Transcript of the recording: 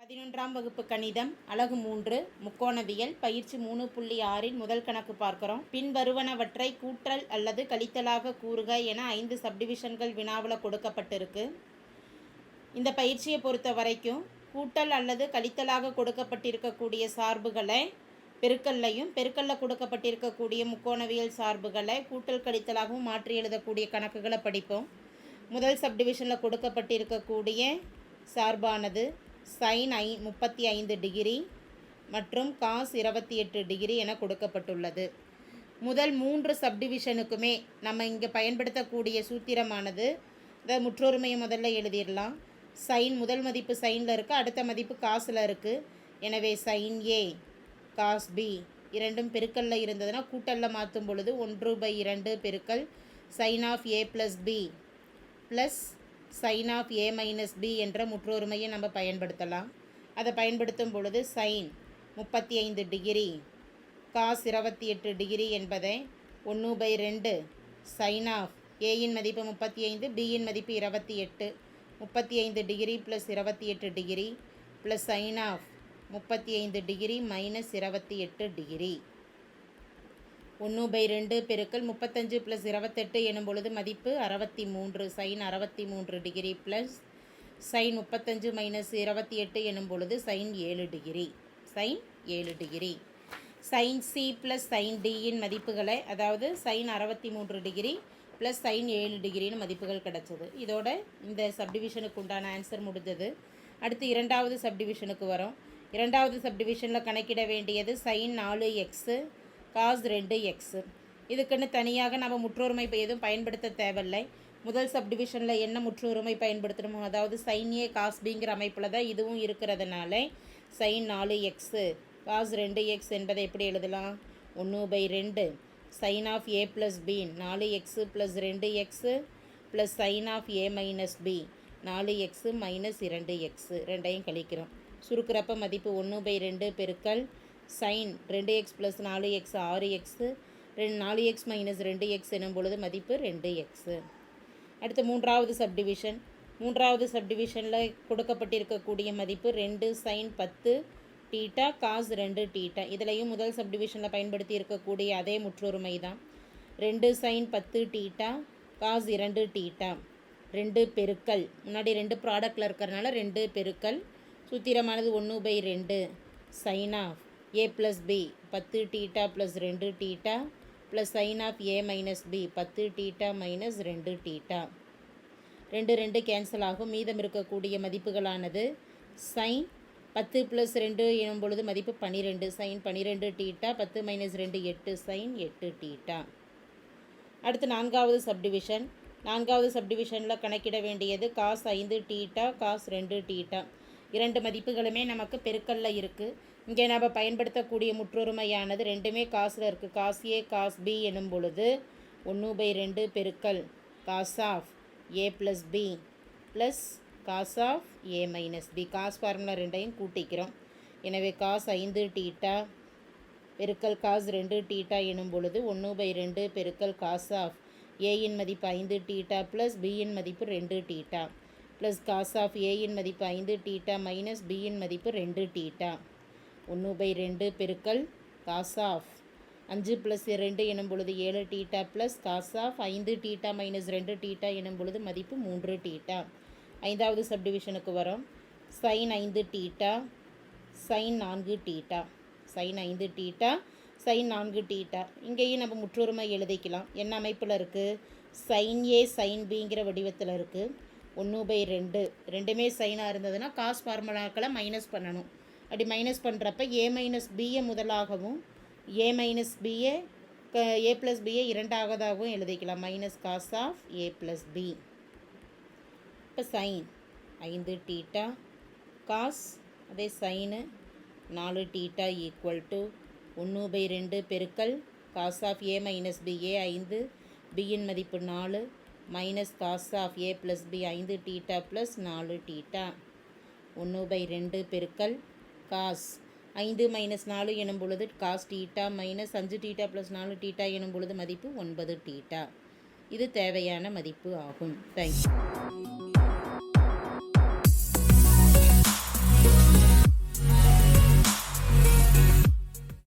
11ஆம் வகுப்பு கணிதம் அலகு 3 முக்கோணவியல் பயிற்சி 3.6 முதல் கணக்கு பார்க்கிறோம். பின்வருவனவற்றை கூட்டல் அல்லது கழித்தலாக கூறுக என 5 சப்டிவிஷன்கள் வினாவில் கொடுக்கப்பட்டிருக்கு. இந்த பயிற்சியை பொறுத்த வரைக்கும் கூட்டல் அல்லது கழித்தலாக கொடுக்கப்பட்டிருக்கக்கூடிய சார்புகளை பெருக்கல்லையும் பெருக்கல்ல கொடுக்கப்பட்டிருக்கக்கூடிய முக்கோணவியல் சார்புகளை கூட்டல் கழித்தலாகவும் மாற்றி எழுதக்கூடிய கணக்குகளை படிப்போம். முதல் சப்டிவிஷனில் கொடுக்கப்பட்டிருக்கக்கூடிய சார்பானது sin 35 டிகிரி மற்றும் cos 28 டிகிரி என கொடுக்கப்பட்டுள்ளது. முதல் 3 சப்டிவிஷனுக்குமே நம்ம இங்கே பயன்படுத்தக்கூடிய சூத்திரமானது முற்றொருமையை முதல்ல எழுதிடலாம். sin முதல் மதிப்பு சைனில் இருக்குது, அடுத்த மதிப்பு காசில் இருக்குது. எனவே sin a cos b இரண்டும் பெருக்கல்ல இருந்ததுன்னா கூட்டல்ல மாற்றும் பொழுது 1/2 பெருக்கல் sin of a plus b plus sin of a minus b என்ற முற்றொருமையை நம்ம பயன்படுத்தலாம். அதை பயன்படுத்தும் பொழுது sin 35 டிகிரி cos 28 டிகிரி என்பதை 1/2 sin of a இன் மதிப்பு 35, b இன் மதிப்பு 28, 35 degree plus 28 degree plus sin of 35 degree minus 28 degree 1/2 பெருக்கல் 35 ப்ளஸ் 28 எனும் பொழுது மதிப்பு 63, sin 63 degree plus sin 35 minus 28 எனும் பொழுது sin 7 degree sin c plus sin d இன் மதிப்புகளை, அதாவது sin 63 டிகிரி ப்ளஸ் sin 7 டிகிரின்னு மதிப்புகள் கிடச்சது. இதோட இந்த சப்டிவிஷனுக்கு உண்டான ஆன்சர் முடிஞ்சது. அடுத்து இரண்டாவது சப்டிவிஷனுக்கு வரோம். இரண்டாவது சப்டிவிஷனில் கணக்கிட வேண்டியது sin 4x cos 2x. இதுக்குன்னு தனியாக நம்ம முற்றொருமை எதுவும் பயன்படுத்த தேவையில்லை. முதல் சப்டிவிஷனில் என்ன முற்றொருமை பயன்படுத்தணுமோ, அதாவது sin a cos bங்கிற அமைப்பில் தான் இதுவும் இருக்கிறதுனால sin 4x cos 2x என்பதை எப்படி எழுதலாம்? 1/2 sin of a plus b 4x plus 2x plus sin of a minus b 4x minus 2x ரெண்டையும் கழிக்கிறோம். சுருக்கிறப்ப மதிப்பு 1/2 பெருக்கல் sin 2x plus 4x 6x 4x minus 2x எனும் பொழுது மதிப்பு 2x. அடுத்து மூன்றாவது சப்டிவிஷன். மூன்றாவது சப்டிவிஷனில் கொடுக்கப்பட்டிருக்கக்கூடிய மதிப்பு 2 sin 10 தீட்டா cos 2 தீட்டா. இதிலையும் முதல் சப்டிவிஷனில் பயன்படுத்தி இருக்கக்கூடிய அதே முற்றொருமை தான். 2 sin 10 தீட்டா cos 2 தீட்டா 2 பெருக்கல், முன்னாடி 2 ப்ராடக்டில் இருக்கிறதுனால 2 பெருக்கல் சூத்திரமானது 1/2 sin of a plus b 10 theta plus 2 theta plus sin of a minus b 10 theta minus 2 theta. 2 cancel ஆகும். மீதம் இருக்கக்கூடிய மதிப்புகளானது sin 10 ப்ளஸ் 2 எனும் பொழுது மதிப்பு 12, sin 12 theta 10 minus 2 8 sin 8 theta. அடுத்து நான்காவது சப்டிவிஷன். நான்காவது சப்டிவிஷனில் கணக்கிட வேண்டியது cos 5 தீட்டா cos 2 தீட்டா. இரண்டு மதிப்புகளுமே நமக்கு பெருக்கல்ல இருக்குது. இங்கே நம்ம பயன்படுத்தக்கூடிய முற்றொருமையானது ரெண்டுமே காசில் இருக்குது. cos a cos b எனும் பொழுது 1/2 பெருக்கல் cos of a plus b plus cos of a minus b. Cos formula ரெண்டையும் கூட்டிக்கிறோம். எனவே cos 5 தீட்டா பெருக்கல் cos 2 தீட்டா எனும் பொழுது 1/2 பெருக்கல் cos of a இன் மதிப்பு 5 தீட்டா ப்ளஸ் b இன் மதிப்பு 2 theta plus cos of a இன் மதிப்பு 5 தீட்டா மைனஸ் b இன் மதிப்பு 2 தீட்டா. 1/2 பெருக்கல் cos of 5 ப்ளஸ் 2 எனும் பொழுது 7 theta plus cos of 5 theta minus 2 theta எனும் பொழுது மதிப்பு 3 தீட்டா. ஐந்தாவது சப்டிவிஷனுக்கு வரோம். sin 5 theta sin 4 theta sin 5 theta sin 4 theta. இங்கேயும் நம்ம முற்றொருமை எழுதிக்கலாம். என்ன அமைப்பில் இருக்குது? sin a sin bங்கிற வடிவத்தில் இருக்குது. 1/2 ரெண்டுமே சைனாக இருந்ததுன்னா காஸ் ஃபார்முலாக்களை மைனஸ் பண்ணணும். அப்படி மைனஸ் பண்ணுறப்ப a மைனஸ் பியை முதலாகவும் a மைனஸ் பியை a ப்ளஸ் பியை இரண்டாவதாகவும் எழுதிக்கலாம். Minus cos of a plus b. இப்போ சைன் 5 தீட்டா காஸ் அதே சைனு 4 தீட்டா ஈக்குவல் டு 1/2 பெருக்கல் cos of a minus b a 5 b இன் மதிப்பு 4 minus cos of a plus b 5 theta plus 4 theta. 1/2 பெருக்கல் cos 5 minus 4 எனும் பொழுது cos theta minus 5 theta plus 4 theta எனும் பொழுது மதிப்பு 9 தீட்டா. இது தேவையான மதிப்பு ஆகும். தேங்க்யூ.